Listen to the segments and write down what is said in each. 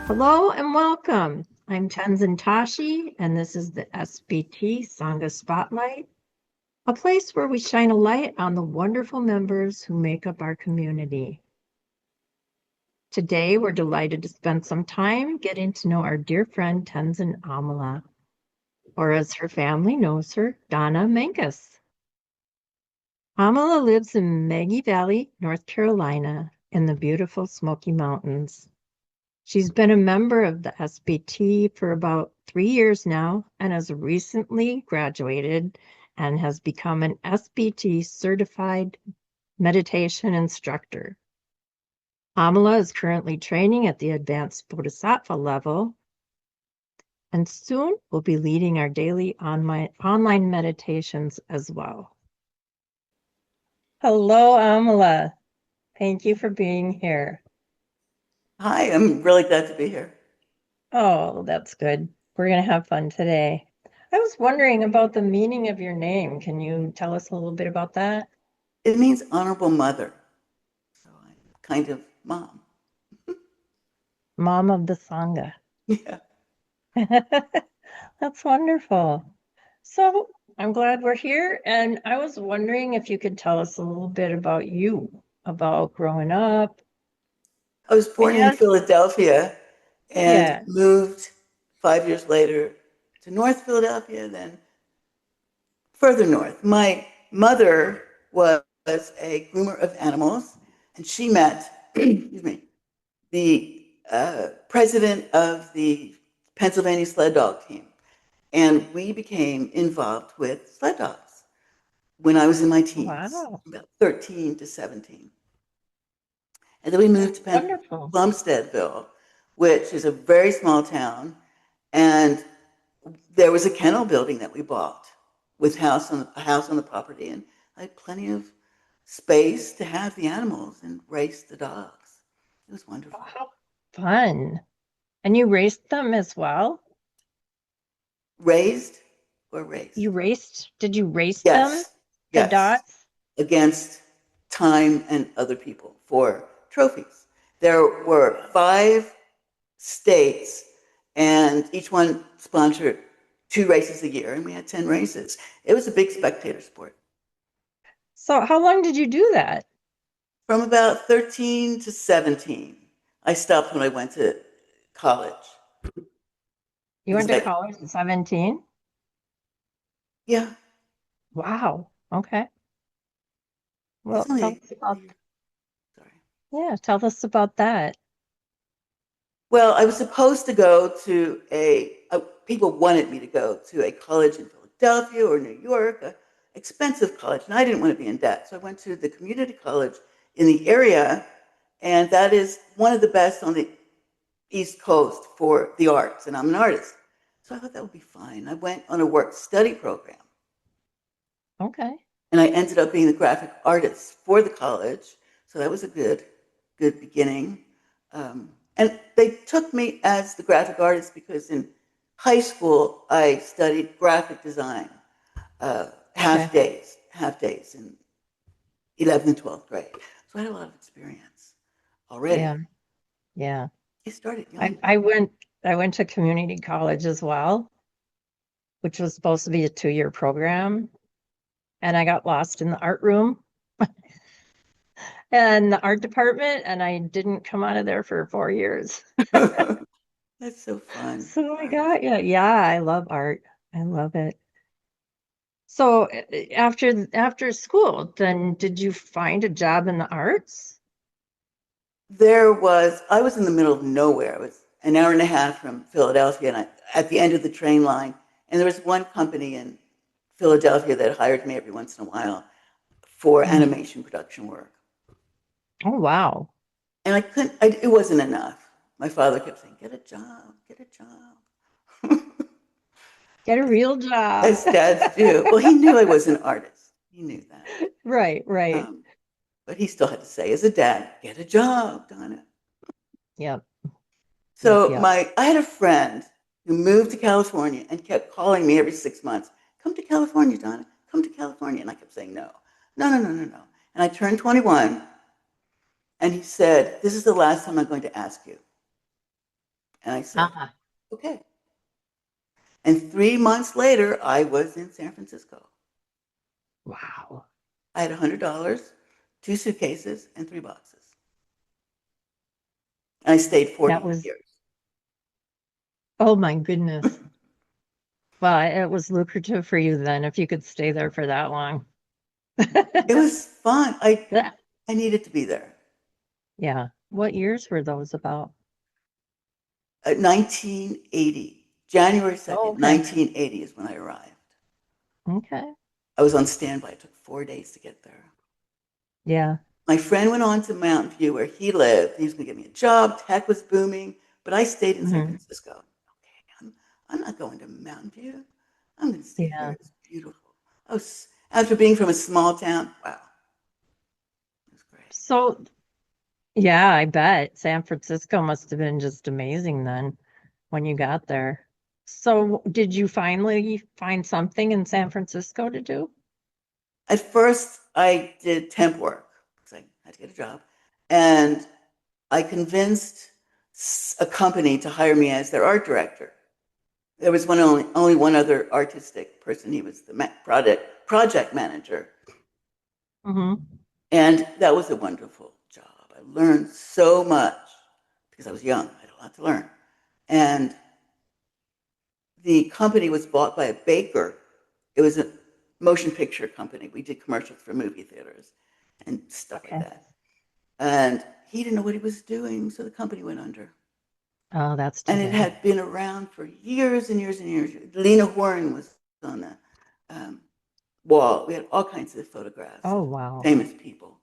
Hello and welcome. I'm Tenzin Tashi, and this is the SBT Sangha Spotlight, a place where we shine a light on the wonderful members who make up our community. Today, we're delighted to spend some time getting to know our dear friend Tenzin Amala, or as her family knows her, Donna Mankus. Amala lives in Maggie Valley, North Carolina, in the beautiful Smoky Mountains. She's been a member of the SBT for about 3 years now and has recently graduated and has become an SBT certified meditation instructor. Amala is currently training at the advanced bodhisattva level and soon will be leading our daily online meditations as well. Hello, Amala. Thank you for being here. Hi, I'm really glad to be here. Oh, that's good. We're going to have fun today. I was wondering about the meaning of your name. Can you tell us a little bit about that? It means honorable mother. So I'm kind of mom. Mom of the Sangha. Yeah. That's wonderful. So I'm glad we're here. And I was wondering if you could tell us a little bit about you, about growing up. I was born in And Philadelphia and yeah, moved 5 years later to North Philadelphia, then further north. My mother was a groomer of animals, and she met, excuse me, the president of the Pennsylvania sled dog team. And we became involved with sled dogs when I was in my teens, wow, about 13 to 17. And then we moved to wonderful. Plumsteadville, which is a very small town. And there was a kennel building that we bought with a house on the property. And I had plenty of space to have the animals and race the dogs. It was Oh, wonderful. how fun. And you raced them as well? Raised or raced? Did you race them, Yes, the yes. dots? Against time and other people for trophies. There were 5 states, and each one sponsored 2 races a year, and we had 10 races. It was a big spectator sport. So how long did you do that? From about 13 to 17, I stopped when I went to college You because went to college at 17? yeah, Wow. Okay. Well, it's only sorry. tell us about that. Well, I was supposed to go to people wanted me to go to a college in Philadelphia or New York, a expensive college, and I didn't want to be in debt. So I went to the community college in the area, and that is one of the best on the East Coast for the arts, and I'm an artist. So I thought that would be fine. I went on a work study program, Okay. and I ended up being the graphic artist for the college. So that was a good beginning. And they took me as the graphic artist because in high school I studied graphic design, Okay. half days in 11th and 12th grade. So I had a lot of experience already. Yeah. Yeah. I started I, young. I went I went to community college as well, which was supposed to be a 2-year program. And I got lost in the art room and the art department, and I didn't come out of there for 4 years. That's so fun. So I Art. got yeah, yeah, I love art. I love it. So after school, then did you find a job in the arts? I was in the middle of nowhere. I was an hour and a half from Philadelphia, and at the end of the train line. And there was one company in Philadelphia that hired me every once in a while for Mm. animation production work. Oh, wow. And it wasn't enough. My father kept saying, get a job, get a job. Get a real job. As dads do. Well, he knew I was an artist. He knew that. Right, right. Um, but he still had to say, as a dad, get a job, Donna. Yep, yep, So yep. I had a friend who moved to California and kept calling me every 6 months, come to California, Donna, come to California. And I kept saying, no, no, no, no, no, no. And I turned 21 and he said, this is the last time I'm going to ask you. And I said, Uh-huh. okay. And 3 months later, I was in San Francisco. Wow. I had $100, 2 suitcases, and 3 boxes. And I stayed That 40 was, years. oh my goodness. Well, it was lucrative for you then if you could stay there for that long. It was fun. That- I needed to be there. Yeah. What years were those about? 1980, January Oh, 2nd, okay. 1980 is when I arrived. Okay. I was on standby. It took 4 days to get there. Yeah. My friend went on to Mountain View where he lived. He was going to get me a job. Tech was booming, but I stayed in San Hmm. Francisco. Okay, I'm not going to Mountain View. I'm going to stay here. Yeah. It's beautiful. After being from a small town, wow, it was great. So, yeah, I bet San Francisco must have been just amazing then when you got there. So, did you finally find something in San Francisco to do? At first, I did temp work because I had to get a job, and I convinced a company to hire me as their art director. There was only one other artistic person. He was the project manager, Hmm. and that was a wonderful job. I learned so much because I was young. I had a lot to learn, and the company was bought by a baker. It was a motion picture company. We did commercials for movie theaters and stuff like Okay. that. And he didn't know what he was doing, so the company went under. Oh, that's too And it bad. had been around for years and years and years. Lena Horne was on the um, wall. We had all kinds of photographs Oh, of wow. famous people.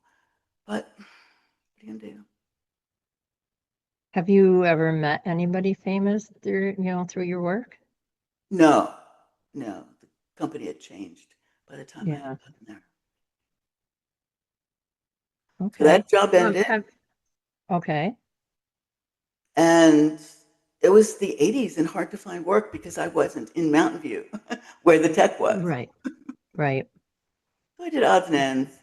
But what are you gonna do? Have you ever met anybody famous through your work? No, no. The company had changed by the time I had Yeah. gotten there. So Okay. that job ended, Have okay. and it was the 80s and hard to find work because I wasn't in Mountain View where the tech was. Right. Right. So I did odds and ends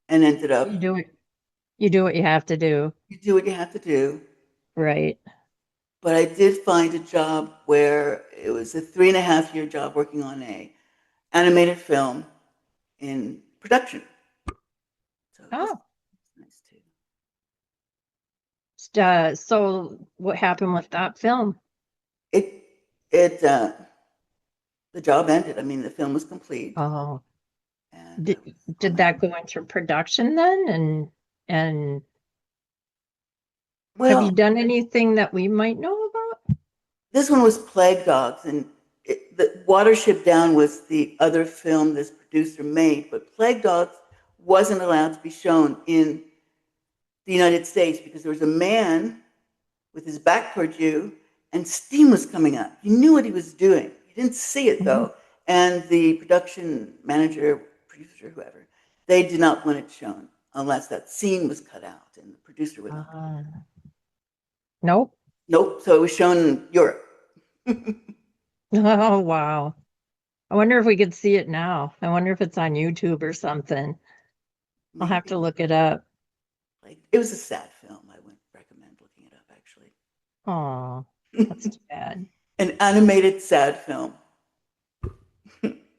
and ended You up, do it. You do what you have to do. you do what you have to do. Right. But I did find a job where it was a 3.5 year job working on a animated film in production. So it was Oh. nice too. So what happened with that film? It it the job ended. I mean, the film was complete, Oh, and I did, was did fine. that go into production then? And have you Well, done anything that we might know about? this one was Plague Dogs, and the Watership Down was the other film this producer made, but Plague Dogs wasn't allowed to be shown in the United States because there was a man with his back towards you, and steam was coming up. You knew what he was doing. You didn't see it Mhm. though. And the production manager, producer, whoever, they did not want it shown unless that scene was cut out, and the producer would not go with it. Uh, nope. Nope. So it was shown in Europe. Oh, wow. I wonder if we could see it now. I wonder if it's on YouTube or something. I'll have to Maybe. look it up. Like it was a sad film. I would recommend looking it up actually. Oh, that's too bad. An animated sad film.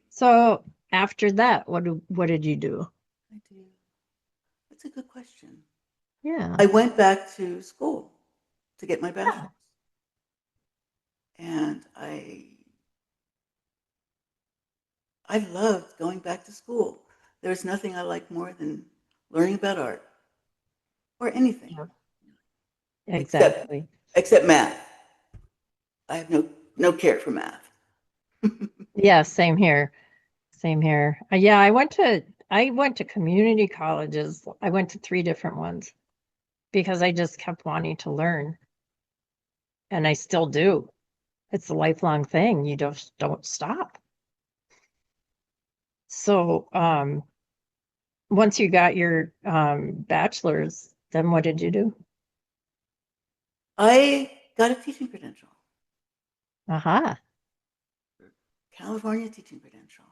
So after that, what did you do? I do. That's a good question. Yeah. I went back to school to get my Yeah. bachelor's, and I loved going back to school. There's nothing I like more than learning about art or anything Yeah. except Exactly. except math. I have no care for math. Yeah, same here. Same here. Yeah, I went to community colleges. I went to three different ones because I just kept wanting to learn, and I still do. It's a lifelong thing. You just don't stop. So, once you got your bachelor's, then what did you do? I got a teaching credential, Aha. California teaching credential,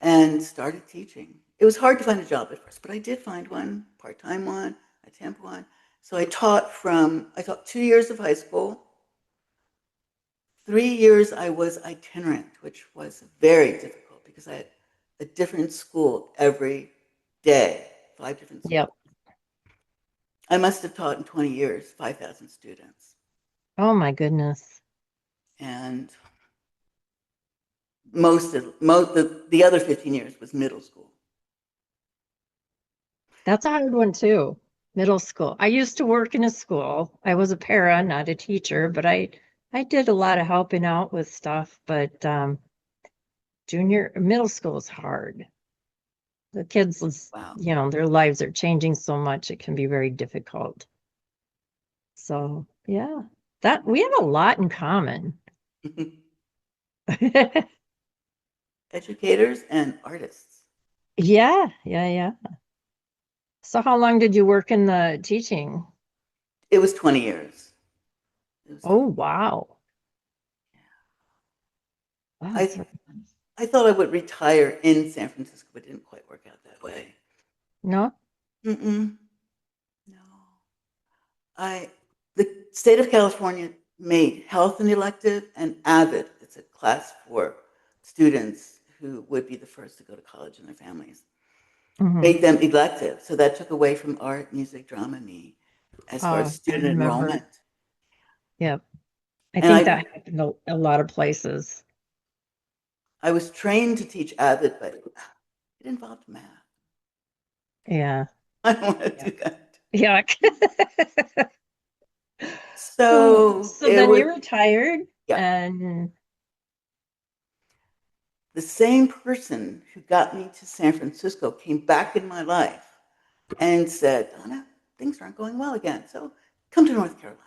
and started teaching. It was hard to find a job at first, but I did find one, part-time one, a temp one. So I taught 2 years of high school, 3 years I was itinerant, which was very difficult because I had a different school every day, 5 different schools. Yep. I must have taught in 20 years, 5,000 students. Oh my goodness. And the other 15 years was middle school. That's a hard one too. Middle school. I used to work in a school. I was a para, not a teacher, but I did a lot of helping out with stuff, but middle school is hard. The kids, Wow. their lives are changing so much, it can be very difficult. So, yeah, that we have a lot in common. Educators and artists. Yeah, yeah, yeah. So how long did you work in the teaching? It was 20 years. It was 20. Oh, wow. Wow, that's I really nice. I thought I would retire in San Francisco, but it didn't quite work out that way. No? Mm-mm. No. The state of California made health an elective and AVID, it's a class for students who would be the first to go to college in their families, Mm-hmm. made them elective. So that took away from art, music, drama, me, as far as I student remember. enrollment. Yep. I And think that happened a lot of places. I was trained to teach AVID, but it involved math. Yeah. I don't want to Yeah. do that. Yuck. So So it then was, you retired yeah. and The same person who got me to San Francisco came back in my life and said, Donna, things aren't going well again. So come to North Carolina.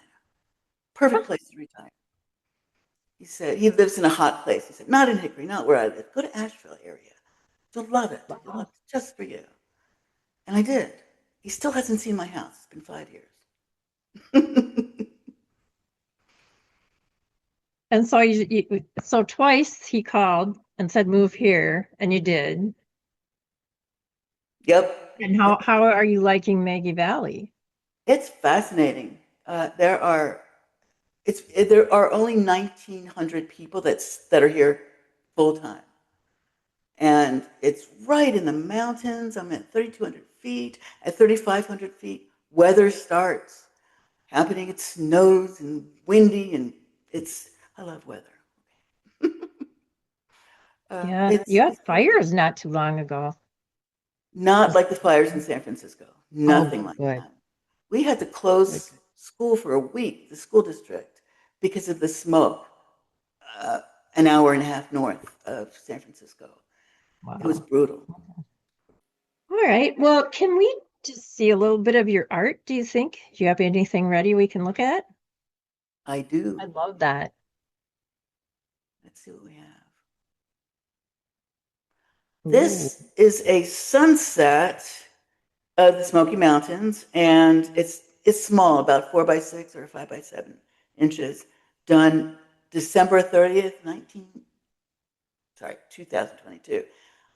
Perfect place to retire. He said, he lives in a hot place. He said, not in Hickory, not where I live. Go to Asheville area. You'll love it. You'll love wow. it just for you. And I did. He still hasn't seen my house. It's been 5 years. And so so twice he called and said move here, and you did. Yep. And Yep. how are you liking Maggie Valley? It's fascinating. There are only 1,900 people that are here full time. And it's right in the mountains. I'm at 3,200 feet. At 3,500 feet, weather starts happening. It snows and windy, and I love weather. Yeah, you It's had beautiful. fires not too long ago. Not Was like the fires in San Francisco. Oh, Nothing like good. that. We had to Good. close school for a week, the school district, because of the smoke, uh, an hour and a half north of San Francisco. It was Wow. brutal. All right. Well, can we just see a little bit of your art, do you think? Do you have anything ready we can look at? I do. I love that. Let's see what we have. Ooh. This is a sunset of the Smoky Mountains, and it's small, about 4 by 6 or 5 by 7 inches, done December 30th, 2022.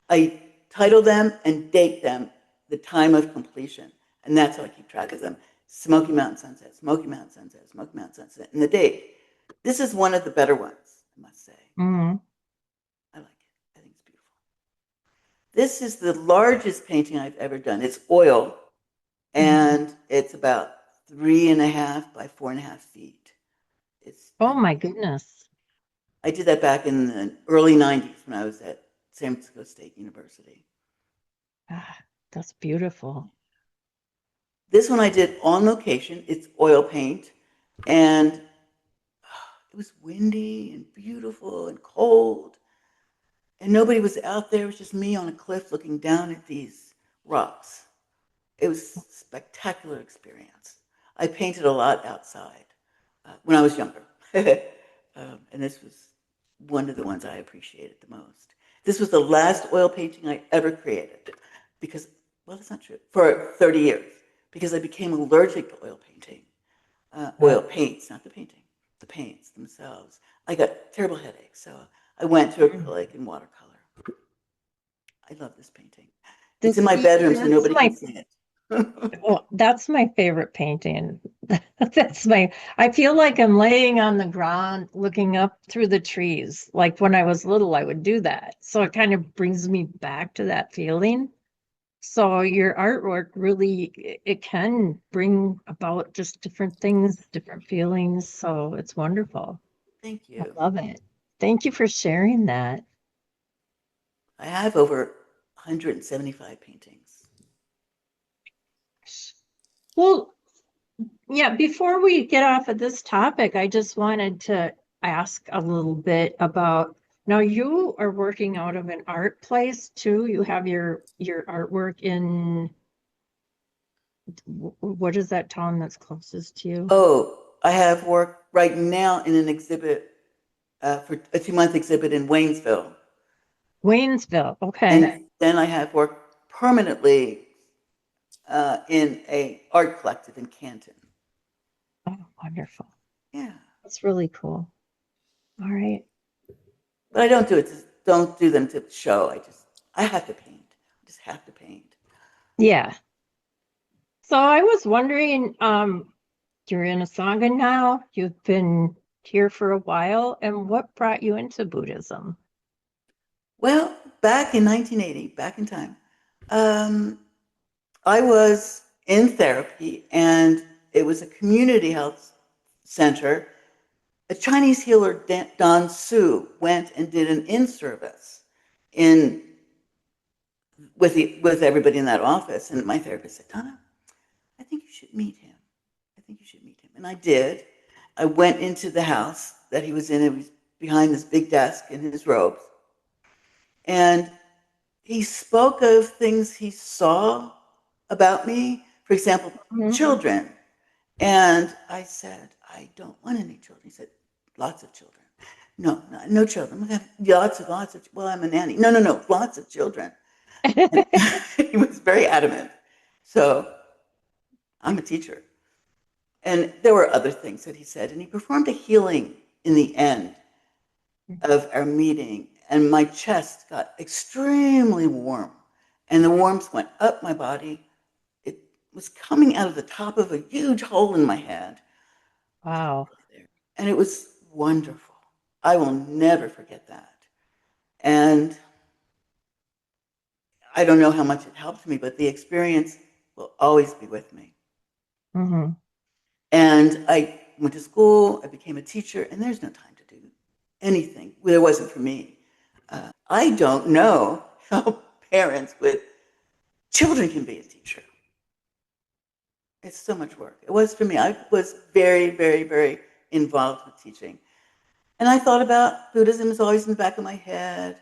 I title them and date them, the time of completion, and that's how I keep track of them. Smoky Mountain Sunset, Smoky Mountain Sunset, Smoky Mountain Sunset, and the date. This is one of the better ones, I must say. Mm-hmm. I like it. I think it's beautiful. This is the largest painting I've ever done. It's oil, Mm-hmm. and it's about 3.5 by 4.5 feet. Oh my goodness. I did that back in the early 90s when I was at San Francisco State University. Ah, that's beautiful. This one I did on location. It's oil paint, and it was windy and beautiful and cold, and nobody was out there. It was just me on a cliff looking down at these rocks. It was a spectacular experience. I painted a lot outside when I was younger. And this was one of the ones I appreciated the most. This was the last oil painting I ever created because, well, that's not true, for 30 years, because I became allergic to oil painting. Oil paints, not the painting, the paints themselves. I got terrible headaches, so I went to Mm. acrylic and watercolor. I love this painting. It's in This my bedroom, so this is nobody can my see it. Well, that's my favorite painting. I feel like I'm laying on the ground looking up through the trees. Like when I was little, I would do that. So it kind of brings me back to that feeling. So your artwork really, it can bring about just different things, different feelings. So it's wonderful. Thank I you. love it. Thank you for sharing that. I have over 175 paintings. Well, yeah, before we get off of this topic, I just wanted to ask a little bit about now you are working out of an art place too. You have your artwork in what is that town that's closest to you? Oh, I have work right now in an exhibit for a 2-month exhibit in Waynesville. Waynesville. Okay. And then I have work permanently in a art collective in Canton. Oh, wonderful. Yeah. That's really cool. All right. But I don't do it, don't do them to show. I have to paint. I just have to paint. Yeah. So I was wondering, you're in a Sangha now. You've been here for a while, and what brought you into Buddhism? Well, back in 1980, back in time, um, I was in therapy and it was a community health center. A Chinese healer, Don Su, went and did an in-service in with everybody in that office. And my therapist said, Donna, I think you should meet him. I think you should meet him. And I did. I went into the house that he was in. It was behind this big desk in his robes. And he spoke of things he saw about me, for example, Mhm. children. And I said, I don't want any children. He said, lots of children. No, no, no children. I'm gonna have lots of, well, I'm a nanny. No, no, no, lots of children. And he was very adamant. So I'm a teacher. And there were other things that he said. And he performed a healing in the end of our meeting. And my chest got extremely warm. And the warmth went up my body. It was coming out of the top of a huge hole in my head. Wow. And it was wonderful. I will never forget that. And I don't know how much it helped me, but the experience will always be with me. Hmm. And I went to school, I became a teacher, and there's no time to do anything. Well, there wasn't for me. I don't know how parents with children can be a teacher. It's so much work. It was for me. I was very, very, very involved with teaching. And I thought about Buddhism is always in the back of my head.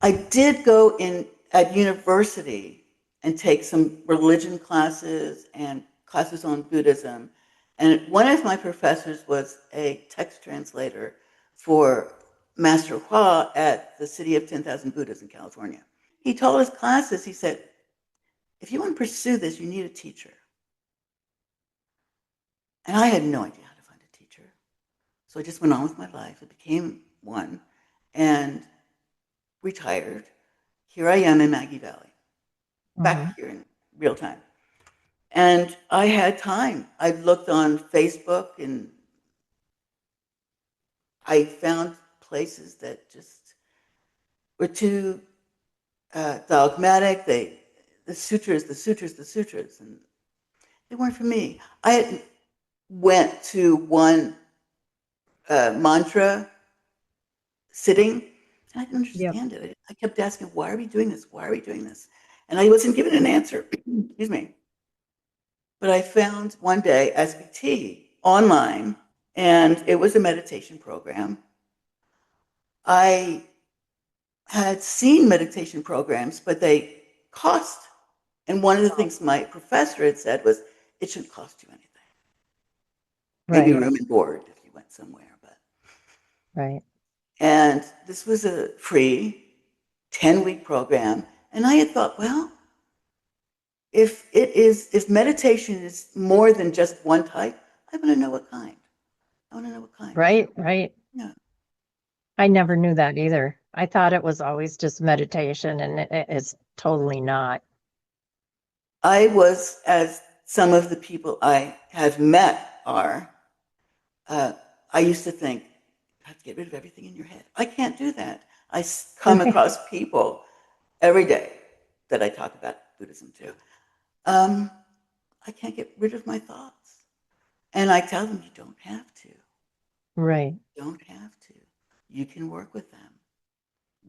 I did go in at university and take some religion classes and classes on Buddhism. And one of my professors was a text translator for Master Hua at the City of 10,000 Buddhas in California. He told his classes, he said, if you want to pursue this, you need a teacher. And I had no idea how to find a teacher. So I just went on with my life. I became one and retired. Here I am in Maggie Valley, Hmm. back here in real time. And I had time. I looked on Facebook and I found places that just were too dogmatic. The sutras, the sutras, the sutras, and they weren't for me. I went to one mantra sitting, and I didn't Yep. understand it. I kept asking, why are we doing this? Why are we doing this? And I wasn't given an answer. Excuse me. But I found one day SBT online, and it was a meditation program. I had seen meditation programs, but they cost. And one of the things my professor had said was, it shouldn't cost you anything. Maybe Right. room and board if you went somewhere. But Right. and this was a free 10-week program. And I had thought, well, if meditation is more than just one type, I want to know what kind. I want to know what kind. Right. Right. Yeah. I never knew that either. I thought it was always just meditation, and it's totally not. I was, as some of the people I have met are, I used to think, you have to get rid of everything in your head. I can't do that. I come across people every day that I talk about Buddhism to. I can't get rid of my thoughts. And I tell them, you don't have to. Right. You don't have to. You can work with them.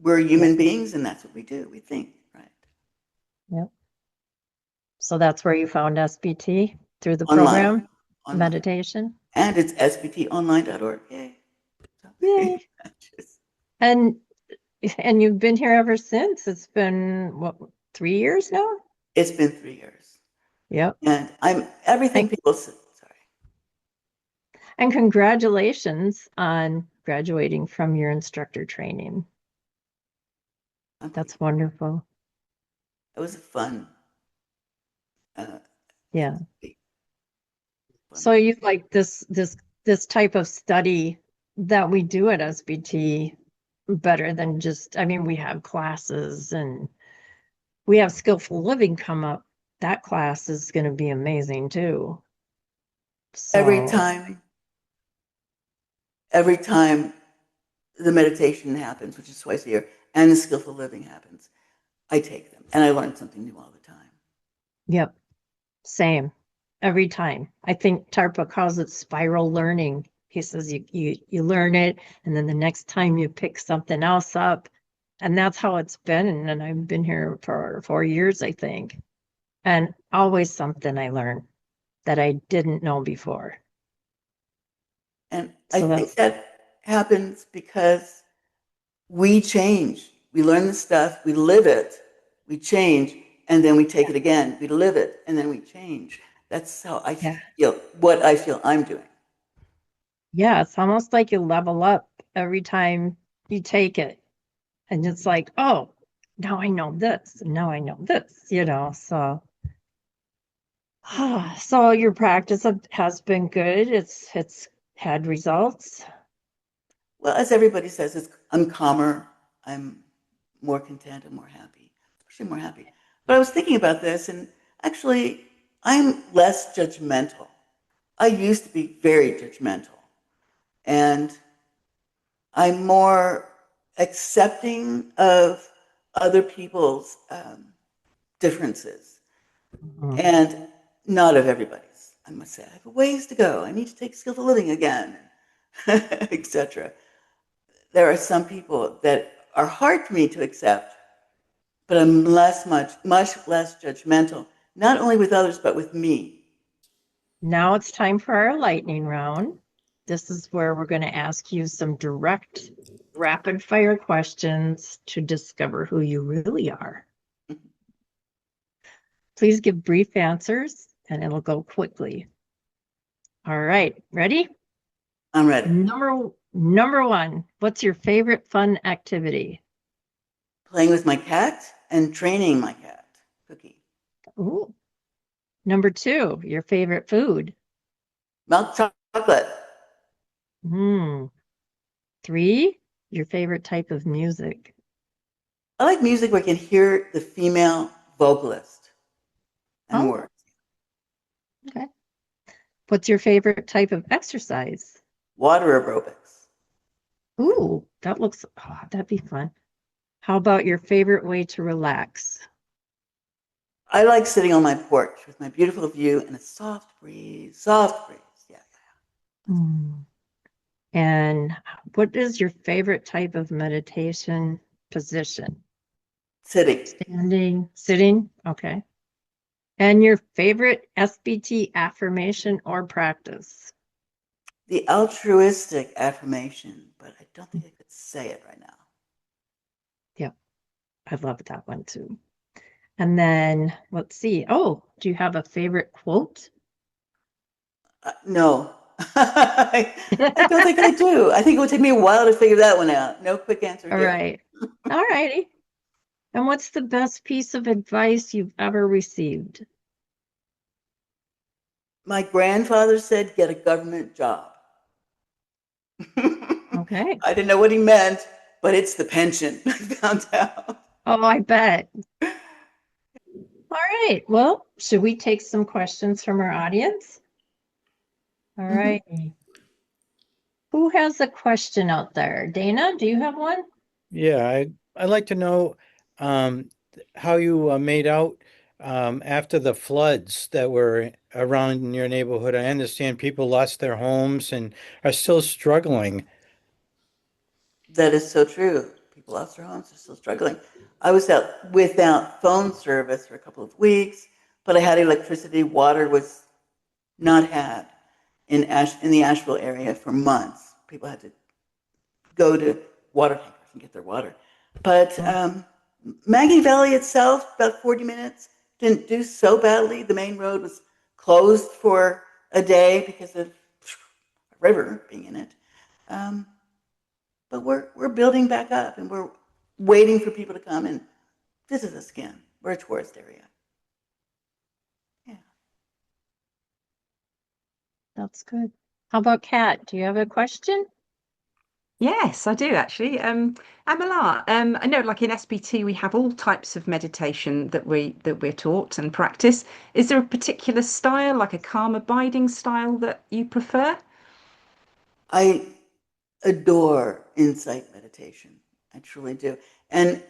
We're Yep. human beings, and that's what we do. We think, right? Yep. So that's where you found SBT through the Online. program, Online. meditation. And it's sbtonline.org. Yay. Yay. Just, And you've been here ever since. It's been what, 3 years now? it's been 3 years. Yep. And I'm everything people say. Sorry. And congratulations on graduating from your instructor training. That's wonderful. It was a fun. Yeah. Fun. So you like this type of study that we do at SBT better than just, I mean, we have classes and we have skillful living come up. That class is going to be amazing too. So every time the meditation happens, which is twice a year, and the skillful living happens, I take them and I learn something new all the time. Yep. Same. Every time. I think Tarpa calls it spiral learning. He says you learn it, and then the next time you pick something else up. And that's how it's been. And I've been here for 4 years, I think. And always something I learn that I didn't know before. And I So think that happens because we change. We learn the stuff, we live it, we change, and then we take it again. We live it, and then we change. That's how I feel, what I feel I'm doing. yeah, it's almost like you level up every time you take it. And it's like, oh, now I know this, and now I know this, so so your practice has been good. It's had results. Well, as everybody says, I'm calmer, I'm more content, I'm more happy, especially more happy. But I was thinking about this, and actually, I'm less judgmental. I used to be very judgmental, and I'm more accepting of other people's differences and not of everybody's. I must say, I have a ways to go. I need to take skillful living again, etc. There are some people that are hard for me to accept, but I'm much less judgmental, not only with others, but with me. Now it's time for our lightning round. This is where we're going to ask you some direct, rapid fire questions to discover who you really are. Please give brief answers and it'll go quickly. All right, ready? I'm ready. Number one, what's your favorite fun activity? Playing with my cat and training my cat, Cookie. Ooh. Number two, your favorite food? Milk chocolate. Three, your favorite type of music? I like music where I can hear the female vocalist and words. Okay. What's your favorite type of exercise? Water aerobics. Ooh, that'd be fun. How about your favorite way to relax? I like sitting on my porch with my beautiful view and a soft breeze. Soft breeze. Yeah. And what is your favorite type of meditation position? Sitting. Standing, sitting? Okay. And your favorite SBT affirmation or practice? The altruistic affirmation, but I don't think I could say it right now. Yeah, I love that one too. And then let's see. Oh, do you have a favorite quote? No. I don't think I do. I think it would take me a while to figure that one out. No quick answer All here. right. All righty. And what's the best piece of advice you've ever received? My grandfather said, get a government job. Okay. I didn't know what he meant, but it's the pension, I found out. Oh, I bet. All right. Well, should we take some questions from our audience? All right. Who has a question out there? Dana, do you have one? Yeah, I'd like to know how you made out after the floods that were around in your neighborhood. I understand people lost their homes and are still struggling. That is so true. People lost their homes, they're still struggling. I was out without phone service for a couple of weeks, but I had electricity. Water was not had in the Asheville area for months. People had to go to water tankers and get their water. But Maggie Valley itself, about 40 minutes, didn't do so badly. The main road was closed for a day because of a river being in it. But we're building back up, and we're waiting for people to come and visit us again. We're a tourist area. Yeah. That's good. How about Kat? Do you have a question? Yes, I do actually. Amala, I know like in SBT we have all types of meditation that we're taught and practice. Is there a particular style, like a calm abiding style that you prefer? I adore insight meditation. I truly do. And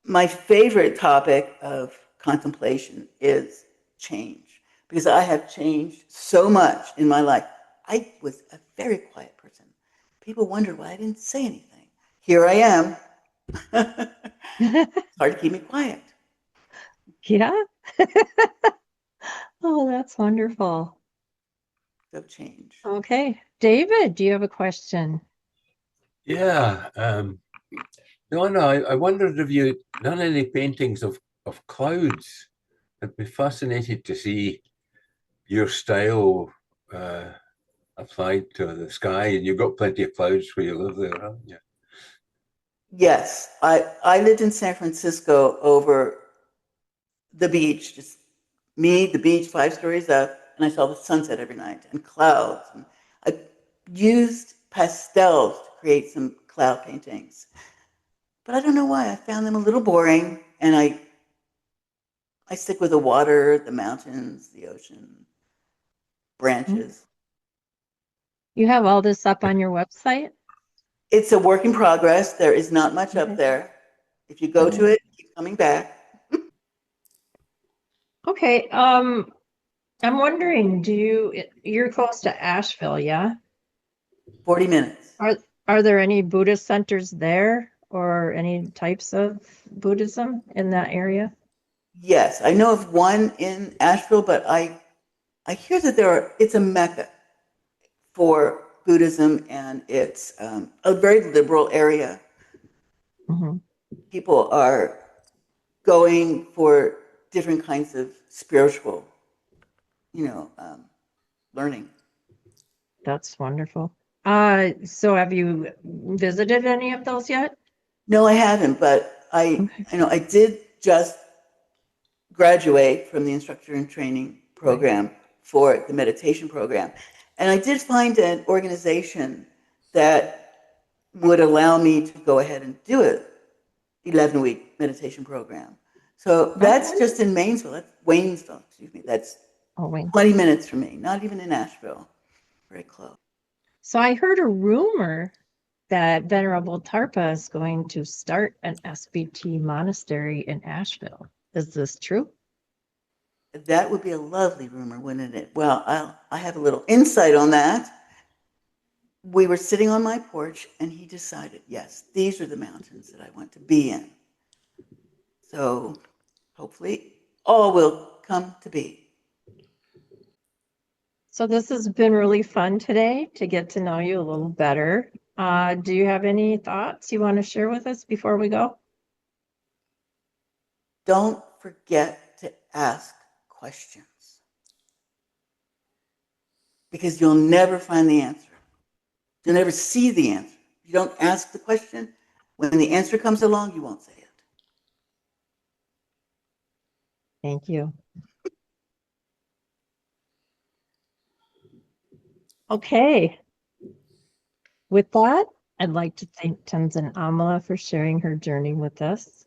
my favorite topic of contemplation is change because I have changed so much in my life. I was a very quiet person. People wondered why I didn't say anything. Here I am. It's hard to keep me quiet. Yeah. Oh, that's wonderful. So change. Okay. David, do you have a question? Yeah. No, I wondered if you'd done any paintings of clouds. I'd be fascinated to see your style applied to the sky, and you've got plenty of clouds where you live there, haven't you? Yes, I lived in San Francisco over the beach, just me, the beach, 5 stories up, and I saw the sunset every night and clouds. And I used pastels to create some cloud paintings, but I don't know why I found them a little boring. And I stick with the water, the mountains, the ocean, branches. You have all this up on your website? It's a work in progress. There is not much up Okay. there. If you go to it, keep coming back. Okay. I'm wondering, you're close to Asheville, yeah? 40 minutes. Are there any Buddhist centers there or any types of Buddhism in that area? Yes, I know of one in Asheville, but I hear that it's a mecca for Buddhism, and it's a very liberal area. Mm-hmm. People are going for different kinds of spiritual, learning. That's wonderful. So have you visited any of those yet? No, I haven't, but Okay. I did just graduate from the instructor in training program for the meditation program. And I did find an organization that would allow me to go ahead and do it 11-week meditation program. So that's Okay. just in Waynesville, excuse me. That's Oh, wait. 20 minutes from me, not even in Asheville, very close. So I heard a rumor that Venerable Tarpa is going to start an SBT monastery in Asheville. Is this true? That would be a lovely rumor, wouldn't it? Well, I have a little insight on that. We were sitting on my porch and he decided, yes, these are the mountains that I want to be in. So hopefully all will come to be. So this has been really fun today to get to know you a little better. Do you have any thoughts you want to share with us before we go? Don't forget to ask questions because you'll never find the answer. You'll never see the answer. You don't ask the question. When the answer comes along, you won't say it. Thank you. Okay. With that, I'd like to thank Tenzin Amala for sharing her journey with us.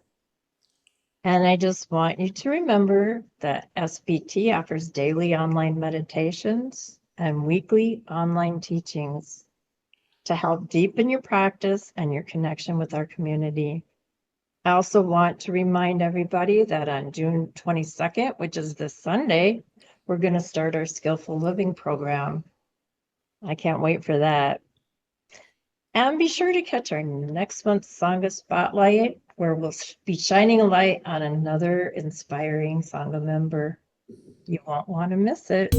And I just want you to remember that SBT offers daily online meditations and weekly online teachings to help deepen your practice and your connection with our community. I also want to remind everybody that on June 22nd, which is this Sunday, we're going to start our Skillful Living program. I can't wait for that. And be sure to catch our next month's Sangha Spotlight, where we'll be shining a light on another inspiring Sangha member. You won't want to miss it.